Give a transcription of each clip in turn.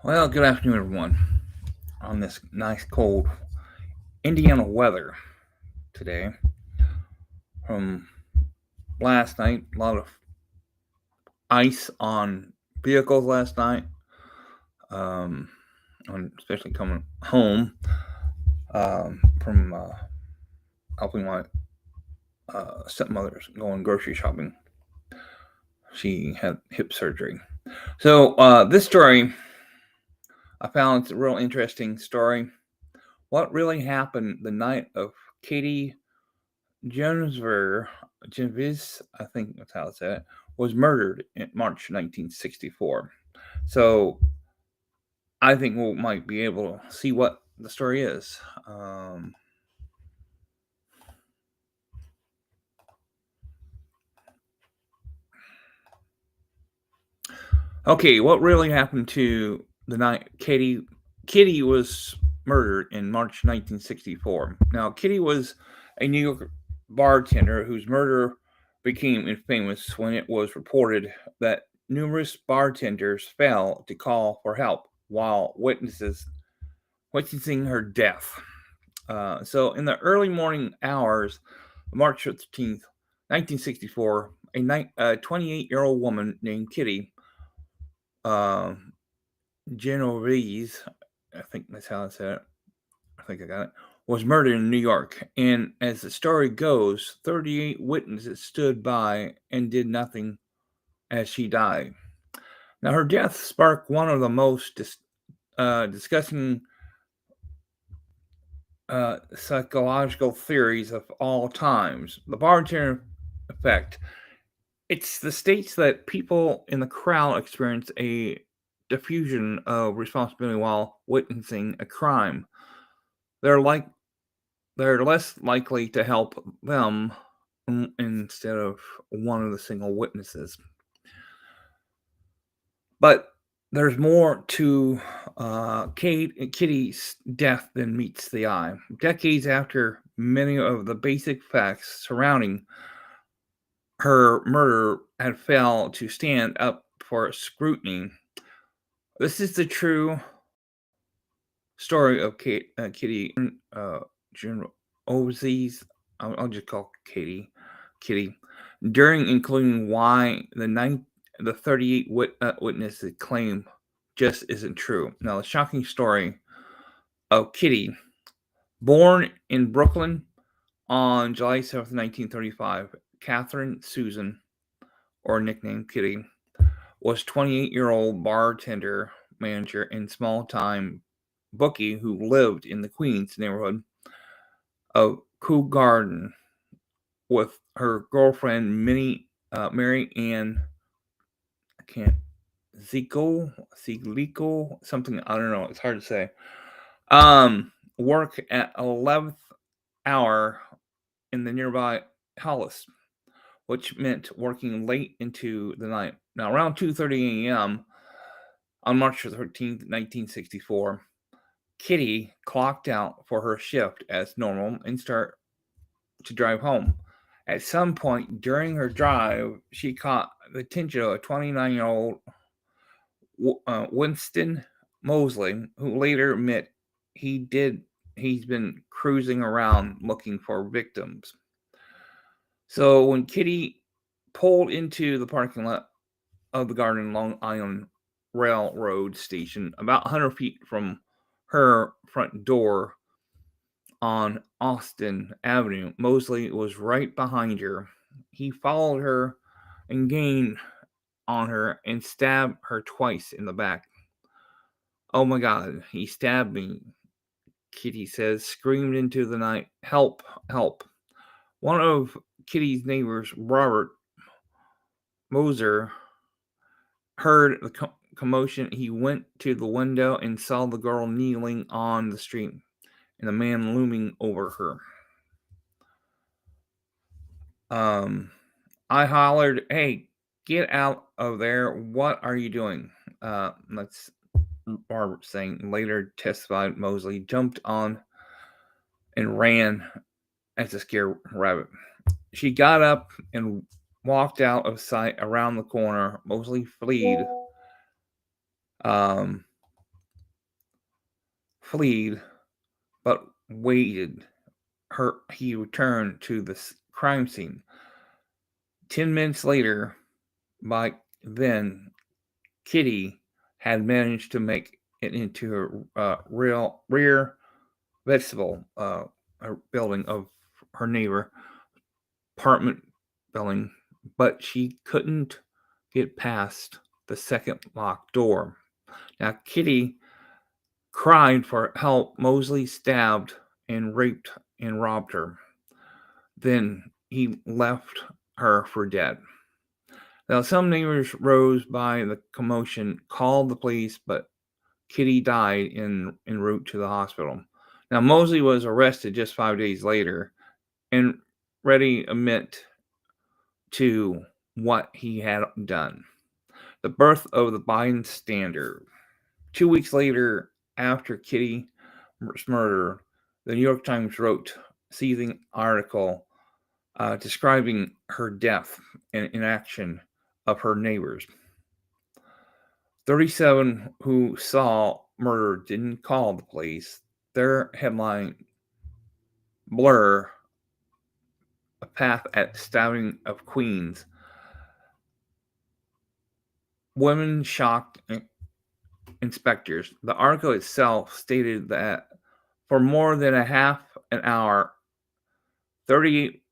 Well, good afternoon, everyone. On this nice, cold Indiana weather today. From last night, a lot of ice on vehicles last night, um, especially coming home from helping my stepmother going grocery shopping. She had hip surgery. So, this story, I found it's a real interesting story. What really happened the night of Katie Genovese, I think that's how it's said, was murdered in March 1964. So I think we might be able to see what the story is. Um, okay, what really happened to the night Kitty was murdered in March 1964. Now, Kitty was a New York bartender whose murder became infamous when it was reported that numerous bartenders failed to call for help while witnessing her death. So, in the early morning hours of March 15th, 1964, a 28-year-old woman named Kitty uh, Genovese, I think that's how I said it. I think I got it. Was murdered in New York. And as the story goes, 38 witnesses stood by and did nothing as she died. Now, her death sparked one of the most disgusting psychological theories of all times, the bartender effect. It's the states that people in the crowd experience a diffusion of responsibility while witnessing a crime. They're like they're less likely to help them instead of one of the single witnesses. But there's more to Kitty's death than meets the eye. Decades after many of the basic facts surrounding her murder had failed to stand up for scrutiny, this is the true story of Kitty Genovese. I'll just call Kitty. During including why the 38 witnesses claim just isn't true. Now, the shocking story of Kitty, born in Brooklyn on July 7th, 1935, Catherine Susan, or nicknamed Kitty, was 28-year-old bartender manager and small-time bookie who lived in the Queens neighborhood of Kew Garden with her girlfriend Mary Ann. I can't Zico, something, I don't know. It's hard to say. Work at 11th hour in the nearby Hollis, which meant working late into the night. Now, around 2:30 a.m. on March 13th, 1964, Kitty clocked out for her shift as normal and start to drive home. At some point during her drive, she caught the attention of a 29-year-old Winston Mosley, who later admit he did he's been cruising around looking for victims. So when Kitty pulled into the parking lot of the Garden Long Island Railroad station, about 100 feet from her front door on Austin Avenue, Mosley was right behind her. He followed her and gained on her and stabbed her twice in the back. Oh my god, he stabbed me, Kitty says, screamed into the night. Help, help. One of Kitty's neighbors, Robert Moser, heard the commotion. He went to the window and saw the girl kneeling on the street and the man looming over her. Um, I hollered, "Hey, get out of there. What are you doing?" That's Robert saying. Later testified Mosley jumped on and ran as a scared rabbit. She got up and walked out of sight around the corner, Mosley fled. Um, fled, but waited. He returned to the crime scene. 10 minutes later, by then, Kitty had managed to make it into a rear vestibule building of her neighbor apartment building, but she couldn't get past the second locked door. Now, Kitty cried for help. Mosley stabbed and raped and robbed her. Then he left her for dead. Now, some neighbors rose by the commotion, called the police, but Kitty died en route to the hospital. Now, Mosley was arrested just 5 days later and ready to admit to what he had done. The birth of the bystander. 2 weeks later, after Kitty's murder, the New York Times wrote a seething article describing her death and inaction of her neighbors. 37 who saw murder didn't call the police. Their headline, Blur, a path at stabbing of Queens. Women shocked inspectors. The article itself stated that for more than a half an hour, 38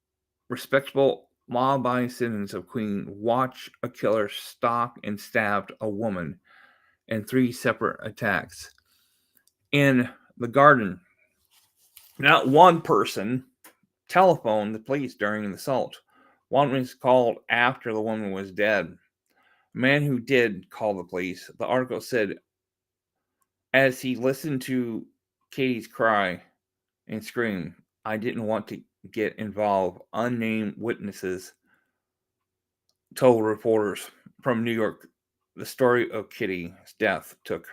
respectable law-abiding citizens of Queens watched a killer stalk and stabbed a woman in 3 separate attacks. In the garden, not one person telephoned the police during the assault. One was called after the woman was dead. A man who did call the police, the article said, as he listened to Katie's cry and scream, I didn't want to get involved. Unnamed witnesses told reporters from New York the story of Kitty's death took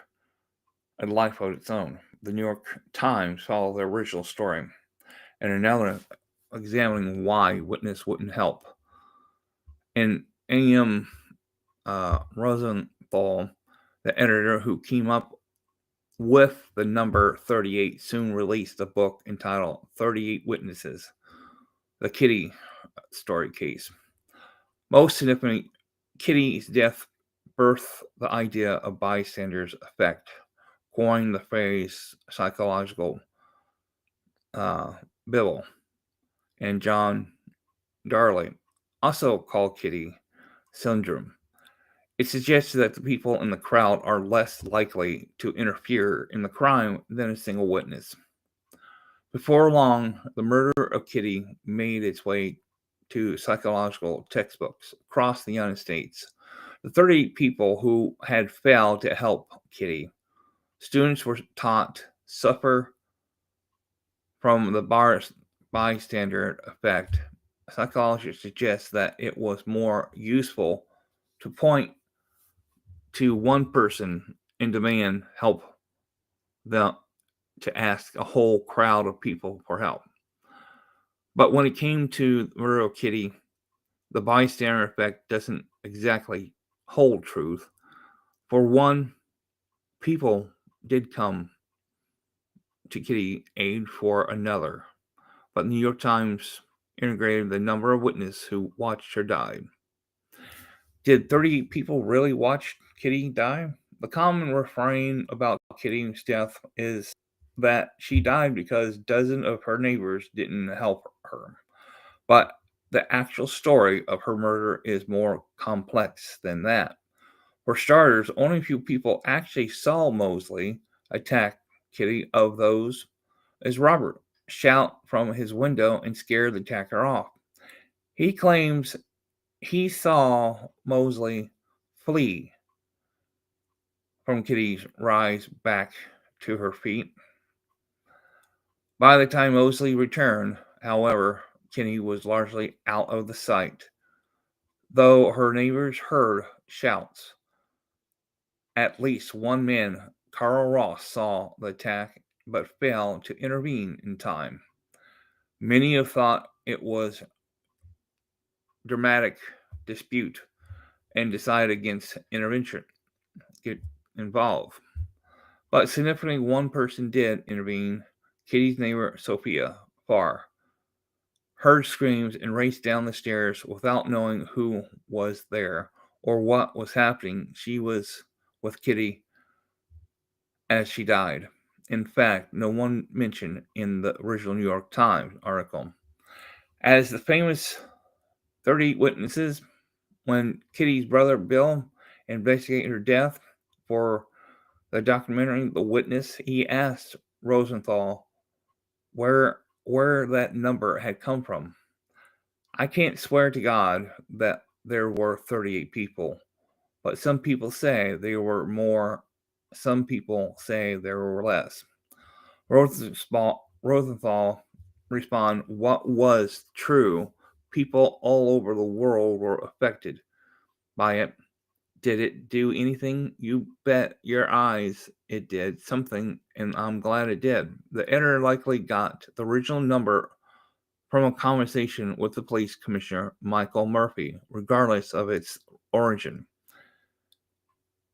a life of its own. The New York Times followed the original story and are now examining why witness wouldn't help. And A.M. Rosenthal, the editor who came up with the number 38, soon released a book entitled 38 Witnesses, the Kitty story case. Most significantly, Kitty's death birthed the idea of bystander's effect, coined the phrase psychological Bill, and John Darley also called Kitty syndrome. It suggests that the people in the crowd are less likely to interfere in the crime than a single witness. Before long, the murder of Kitty made its way to psychological textbooks across the United States. The 38 people who had failed to help Kitty, students were taught suffer from the bystander effect. Psychologists suggest that it was more useful to point to one person and demand help than to ask a whole crowd of people for help. But when it came to the murder of Kitty, the bystander effect doesn't exactly hold truth. For one, people did come to Kitty's aid for another, but the New York Times integrated the number of witnesses who watched her die. Did 30 people really watch Kitty die? The common refrain about Kitty's death is that she died because dozens of her neighbors didn't help her. But the actual story of her murder is more complex than that. For starters, only a few people actually saw Mosley attack Kitty. Of those, is Robert shout from his window and scare the attacker off. He claims he saw Mosley flee from Kitty's rise back to her feet. By the time Mosley returned, however, Kitty was largely out of the sight, though her neighbors heard shouts. At least one man, Carl Ross, saw the attack but failed to intervene in time. Many have thought it was dramatic dispute and decided against intervention, get involved. But significantly, one person did intervene. Kitty's neighbor, Sophia Farr, heard screams and raced down the stairs without knowing who was there or what was happening. She was with Kitty as she died. In fact, no one mentioned in the original New York Times article. As the famous 30 witnesses, when Kitty's brother Bill investigated her death for the documentary The Witness, he asked Rosenthal where that number had come from. I can't swear to God that there were 38 people, but some people say there were more, some people say there were less. Rosenthal responded, what was true? People all over the world were affected by it. Did it do anything? You bet your eyes it did something, and I'm glad it did. The editor likely got the original number from a conversation with the police commissioner, Michael Murphy, regardless of its origin.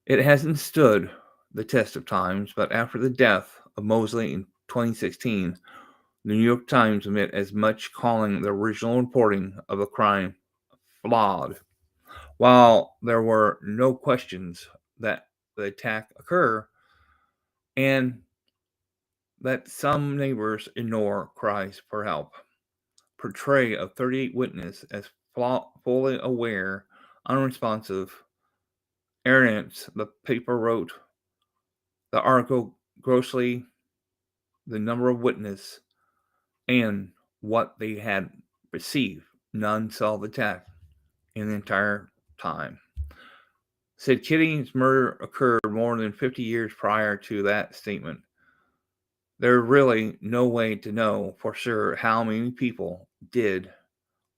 It hasn't stood the test of times, but after the death of Mosley in 2016, the New York Times admit as much, calling the original reporting of the crime flawed. While there were no questions that the attack occurred and that some neighbors ignore cries for help, portray a 38 witness as fully aware, unresponsive, arrogant. The paper wrote the article grossly the number of witnesses and what they had received. None saw the attack in the entire time. Said Kitty's murder occurred more than 50 years prior to that statement. There's really no way to know for sure how many people did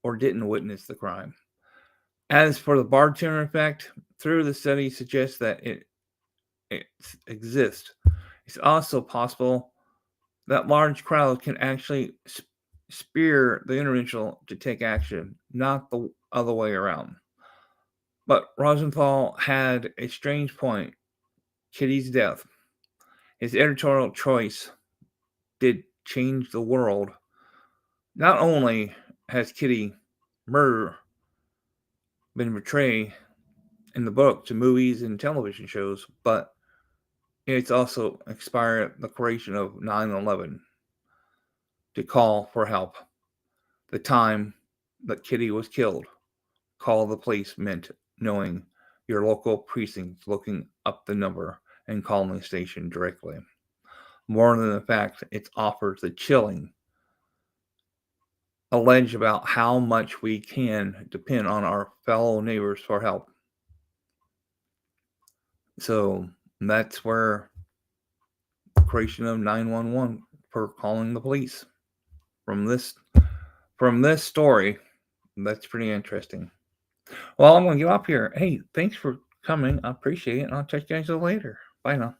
or didn't witness the crime. As for the bartender effect, through the study suggests that it exists. It's also possible that large crowds can actually spur the individual to take action, not the other way around. But Rosenthal had a strange point. Kitty's death, his editorial choice, did change the world. Not only has Kitty murder been portrayed in the book to movies and television shows, but it's also inspired the creation of 9/11 to call for help. The time that Kitty was killed, call the police meant knowing your local precinct, looking up the number and calling the station directly. More than the fact, it offers the chilling allege about how much we can depend on our fellow neighbors for help. So that's where the creation of 911 for calling the police from this story. That's pretty interesting. Well, I'm gonna get off here. Hey, thanks for coming. I appreciate it, and I'll check you guys later. Bye now.